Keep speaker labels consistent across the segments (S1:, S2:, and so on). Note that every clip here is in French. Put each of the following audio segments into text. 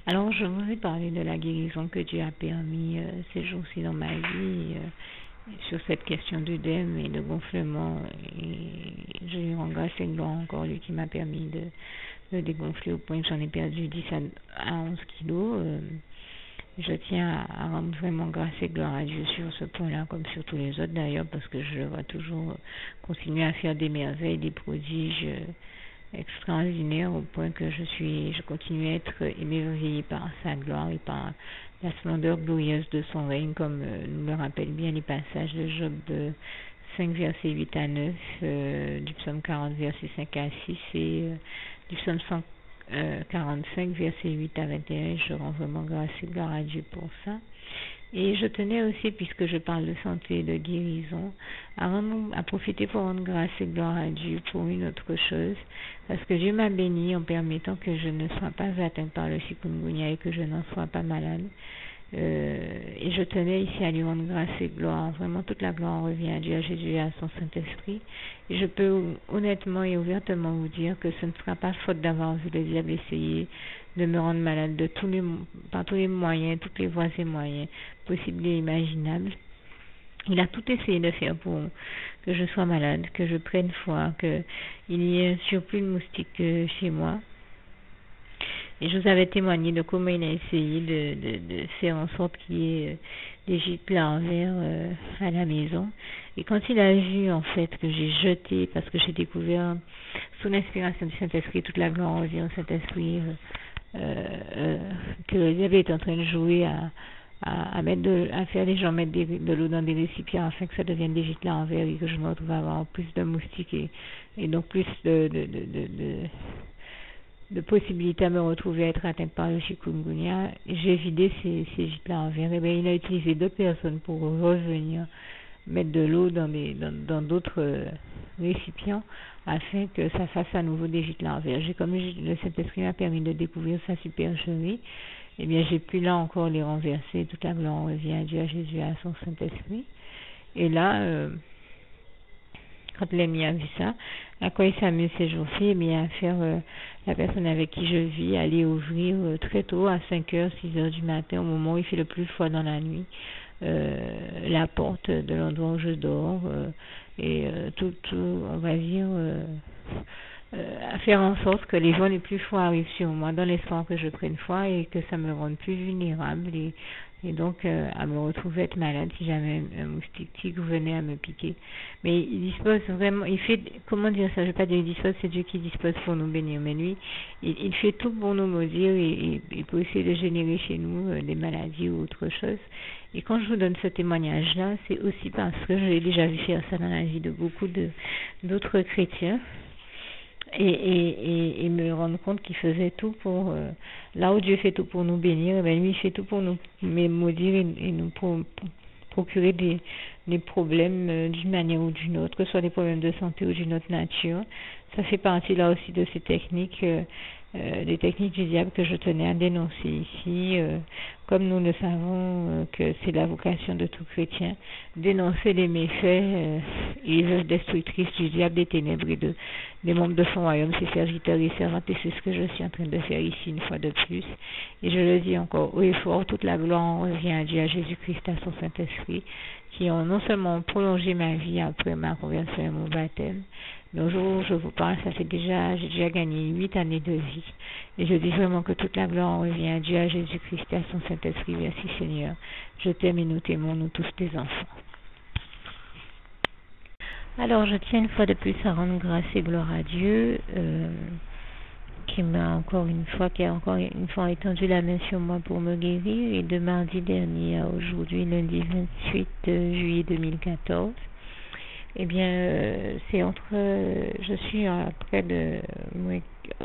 S1: Alors, je vous ai parlé de la guérison que Dieu a permis ces jours-ci dans ma vie sur cette question d'œdème et de gonflement. Et je lui rends grâce et gloire encore, lui qui m'a permis de dégonfler au point que j'en ai perdu 10 à 11 kilos. Je tiens à rendre vraiment grâce et gloire à Dieu sur ce point-là, comme sur tous les autres d'ailleurs, parce que je le vois toujours continuer à faire des merveilles, des prodiges extraordinaire au point que je continue à être émerveillée par sa gloire et par la splendeur glorieuse de son règne, comme nous le rappellent bien les passages de Job 5, versets 8 à 9, du psaume 40, versets 5 à 6 et du psaume 145, versets 8 à 21. Je rends vraiment grâce et gloire à Dieu pour ça. Et je tenais aussi, puisque je parle de santé et de guérison, à profiter pour rendre grâce et gloire à Dieu pour une autre chose, parce que Dieu m'a béni en permettant que je ne sois pas atteinte par le chikungunya et que je n'en sois pas malade. Et je tenais ici à lui rendre grâce et gloire. Vraiment, toute la gloire revient à Dieu, à Jésus et à son Saint-Esprit. Et je peux honnêtement et ouvertement vous dire que ce ne sera pas faute d'avoir vu le diable essayer de me rendre malade par tous les moyens, toutes les voies et moyens possibles et imaginables. Il a tout essayé de faire pour que je sois malade, que je prenne foi, qu'il y ait un surplus de moustiques chez moi. Et je vous avais témoigné de comment il a essayé de faire en sorte qu'il y ait des gîtes larvaires à la maison. Et quand il a vu en fait que j'ai jeté, parce que j'ai découvert sous l'inspiration du Saint-Esprit, toute la gloire revient au Saint-Esprit, que le diable est en train de jouer à faire les gens mettre de l'eau dans des récipients afin que ça devienne des gîtes larvaires et que je me retrouve à avoir plus de moustiques et donc plus de possibilités à me retrouver à être atteinte par le chikungunya. J'ai vidé ces gîtes larvaires. Et bien, il a utilisé d'autres personnes pour revenir mettre de l'eau dans d'autres récipients afin que ça fasse à nouveau des gîtes larvaires. Comme le Saint-Esprit m'a permis de découvrir sa supercherie, eh bien j'ai pu là encore les renverser. Toute la gloire revient à Dieu, à Jésus, à son Saint-Esprit. Et là, quand l'ennemi a vu ça, à quoi il s'amuse ces jours-ci, eh bien à faire la personne avec qui je vis aller ouvrir très tôt, à 5h, 6h du matin, au moment où il fait le plus froid dans la nuit, la porte de l'endroit où je dors, et tout, on va dire, à faire en sorte que les vents les plus froids arrivent sur moi, dans l'espoir que je prenne froid et que ça me rende plus vulnérable et donc à me retrouver être malade si jamais un moustique tigre venait à me piquer. Mais il dispose vraiment, il fait, comment dire ça, je ne vais pas dire il dispose, c'est Dieu qui dispose pour nous bénir, mais lui, il fait tout pour nous maudire et pour essayer de générer chez nous des maladies ou autre chose. Et quand je vous donne ce témoignage-là, c'est aussi parce que j'ai déjà vu faire ça dans la vie de beaucoup d'autres chrétiens. Et me rendre compte qu'il faisait tout pour là où Dieu fait tout pour nous bénir, ben lui il fait tout pour nous maudire et nous procurer des problèmes d'une manière ou d'une autre, que ce soit des problèmes de santé ou d'une autre nature. Ça fait partie là aussi de ces techniques, des techniques du diable que je tenais à dénoncer ici, comme nous le savons que c'est la vocation de tout chrétien, dénoncer les méfaits et les œuvres destructrices du diable, des ténèbres et des membres de son royaume, ses serviteurs et servantes, et c'est ce que je suis en train de faire ici une fois de plus. Et je le dis encore haut et fort, toute la gloire revient à Dieu, à Jésus-Christ, à son Saint-Esprit, qui ont non seulement prolongé ma vie après ma conversion et mon baptême, mais au jour où je vous parle, j'ai déjà gagné 8 années de vie. Et je dis vraiment que toute la gloire revient à Dieu, à Jésus-Christ, à son Saint-Esprit. Merci Seigneur. Je t'aime et nous t'aimons, nous tous tes enfants. Alors, je tiens une fois de plus à rendre grâce et gloire à Dieu, qui a encore une fois étendu la main sur moi pour me guérir. Et de mardi dernier à aujourd'hui, lundi 28 juillet 2014, eh bien, je suis à près de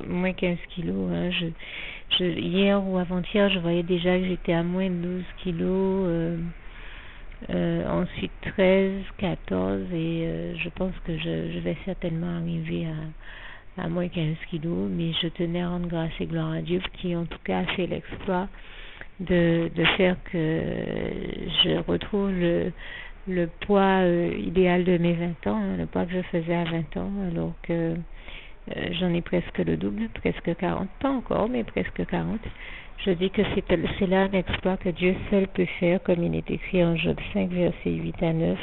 S1: moins 15 kilos. Hein. Hier ou avant-hier, je voyais déjà que j'étais à moins 12 kilos. Ensuite 13, 14 et je pense que je vais certainement arriver à moins 15 kilos, mais je tenais à rendre grâce et gloire à Dieu qui en tout cas a fait l'exploit de faire que je retrouve le poids idéal de mes 20 ans, le poids que je faisais à 20 ans, alors que j'en ai presque le double, presque 40, pas encore, mais presque 40. Je dis que c'est là un exploit que Dieu seul peut faire, comme il est écrit en Job 5, versets 8 à 9.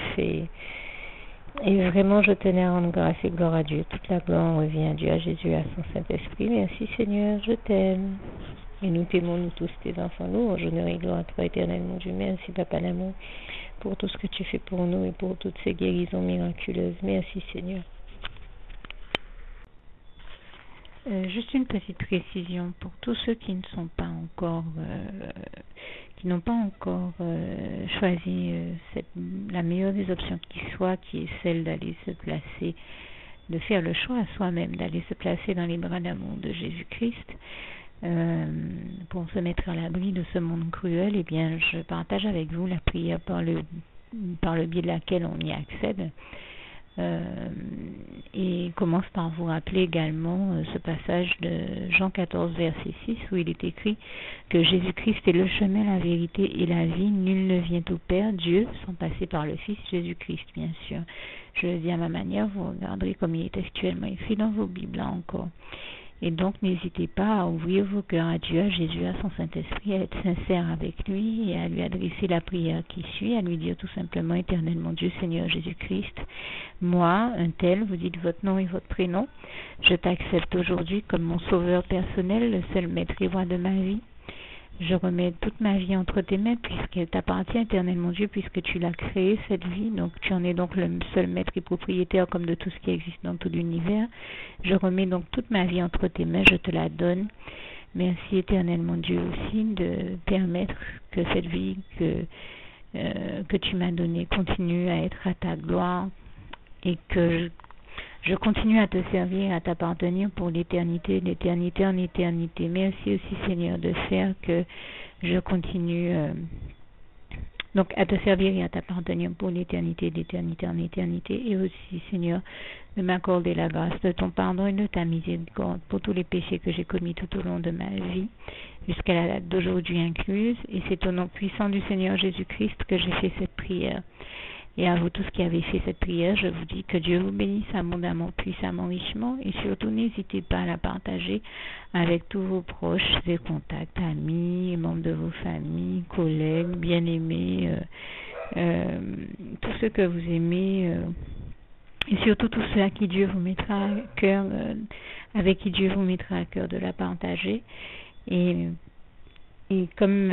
S1: Et vraiment, je tenais à rendre grâce et gloire à Dieu. Toute la gloire revient à Dieu, à Jésus, à son Saint-Esprit. Merci Seigneur, je t'aime. Et nous t'aimons, nous tous, tes enfants, nous. Honneur et gloire à toi, éternel mon Dieu. Merci, Papa l'amour, pour tout ce que tu fais pour nous et pour toutes ces guérisons miraculeuses. Merci Seigneur. Juste une petite précision pour tous ceux qui ne sont pas encore, qui n'ont pas encore choisi la meilleure des options qui soit, qui est celle d'aller se placer, de faire le choix à soi-même, d'aller se placer dans les bras d'amour de Jésus-Christ, pour se mettre à l'abri de ce monde cruel. Eh bien, je partage avec vous la prière par le biais de laquelle on y accède. Et commence par vous rappeler également ce passage de Jean 14 verset 6 où il est écrit que Jésus-Christ est le chemin, la vérité et la vie. Nul ne vient au Père, Dieu, sans passer par le Fils Jésus-Christ, bien sûr. Je le dis à ma manière, vous regarderez comme il est actuellement écrit dans vos Bibles là encore. Et donc, n'hésitez pas à ouvrir vos cœurs à Dieu, à Jésus, à son Saint-Esprit, à être sincère avec lui et à lui adresser la prière qui suit, à lui dire tout simplement, Éternel mon Dieu, Seigneur Jésus-Christ, moi, un tel, vous dites votre nom et votre prénom, je t'accepte aujourd'hui comme mon sauveur personnel, le seul maître et roi de ma vie. Je remets toute ma vie entre tes mains puisqu'elle t'appartient, éternel mon Dieu, puisque tu l'as créée, cette vie. Donc tu en es donc le seul maître et propriétaire comme de tout ce qui existe dans tout l'univers. Je remets donc toute ma vie entre tes mains, je te la donne. Merci, éternel mon Dieu, aussi de permettre que cette vie que tu m'as donnée continue à être à ta gloire et que je continue à te servir, à t'appartenir pour l'éternité, d'éternité en éternité. Merci aussi, Seigneur, de faire que je continue donc à te servir et à t'appartenir pour l'éternité, d'éternité en éternité. Et aussi, Seigneur, de m'accorder la grâce de ton pardon et de ta miséricorde pour tous les péchés que j'ai commis tout au long de ma vie, jusqu'à la date d'aujourd'hui incluse. Et c'est au nom puissant du Seigneur Jésus-Christ que j'ai fait cette prière. Et à vous tous qui avez fait cette prière, je vous dis que Dieu vous bénisse abondamment, puissamment, richement. Et surtout, n'hésitez pas à la partager avec tous vos proches et contacts, amis, membres de vos familles, collègues, bien-aimés, tous ceux que vous aimez, et surtout tous ceux à qui Dieu vous mettra à cœur, avec qui Dieu vous mettra à cœur de la partager. Et comme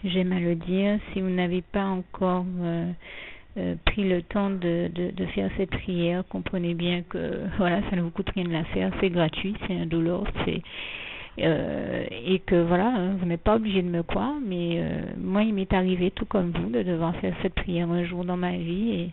S1: j'aime à le dire, si vous n'avez pas encore pris le temps de faire cette prière, comprenez bien que voilà, ça ne vous coûte rien de la faire, c'est gratuit, c'est indolore, et que voilà, vous n'êtes pas obligé de me croire, mais moi il m'est arrivé tout comme vous de devoir faire cette prière un jour dans ma vie,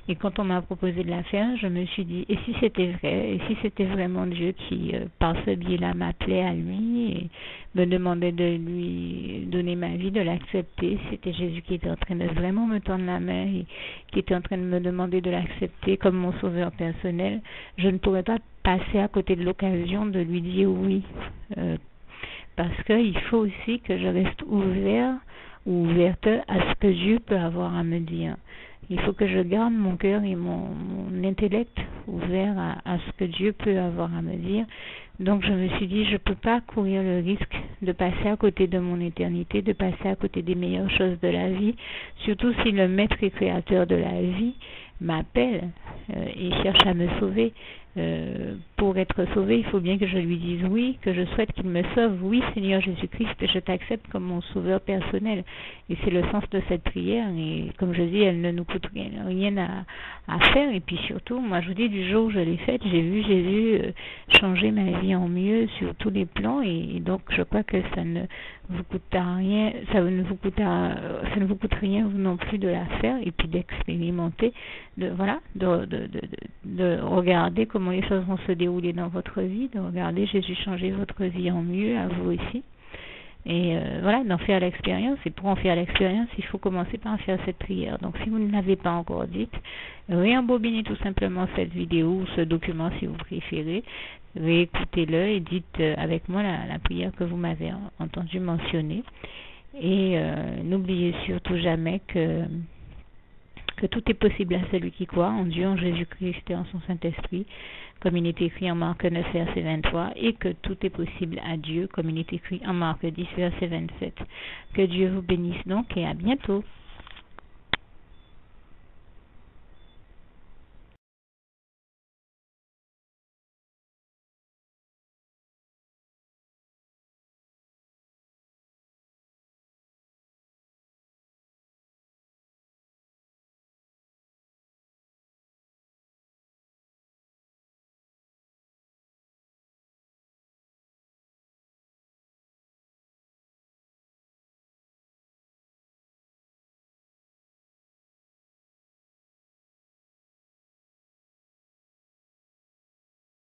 S1: et quand on m'a proposé de la faire, je me suis dit, et si c'était vrai, et si c'était vraiment Dieu qui, par ce biais-là, m'appelait à lui et me demandait de lui donner ma vie, de l'accepter, c'était Jésus qui était en train de vraiment me tendre la main et qui était en train de me demander de l'accepter comme mon sauveur personnel, je ne pourrais pas passer à côté de l'occasion de lui dire oui, parce qu'il faut aussi que je reste ouvert ou ouverte à ce que Dieu peut avoir à me dire. Il faut que je garde mon cœur et mon intellect ouvert à ce que Dieu peut avoir à me dire. Donc je me suis dit, je ne peux pas courir le risque de passer à côté de mon éternité, de passer à côté des meilleures choses de la vie, surtout si le maître et créateur de la vie m'appelle et cherche à me sauver. Pour être sauvé, il faut bien que je lui dise oui, que je souhaite qu'il me sauve. Oui, Seigneur Jésus-Christ, je t'accepte comme mon sauveur personnel. Et c'est le sens de cette prière. Et comme je dis, elle ne nous coûte rien à faire. Et puis surtout, moi je vous dis, du jour où je l'ai faite, j'ai vu changer ma vie en mieux sur tous les plans. Et donc je crois que ça ne vous coûtera rien, ça ne vous coûte rien vous non plus de la faire et puis d'expérimenter, de regarder comment les choses vont se dérouler dans votre vie, de regarder Jésus changer votre vie en mieux, à vous aussi. Et d'en faire l'expérience. Et pour en faire l'expérience, il faut commencer par faire cette prière. Donc si vous ne l'avez pas encore dite, réembobinez tout simplement cette vidéo ou ce document si vous préférez, réécoutez-le et dites avec moi la prière que vous m'avez entendu mentionner. Et n'oubliez surtout jamais que que tout est possible à celui qui croit en Dieu, en Jésus-Christ et en son Saint-Esprit, comme il est écrit en Marc 9, verset 23, et que tout est possible à Dieu, comme il est écrit en Marc 10, verset 27. Que Dieu vous bénisse donc et à bientôt.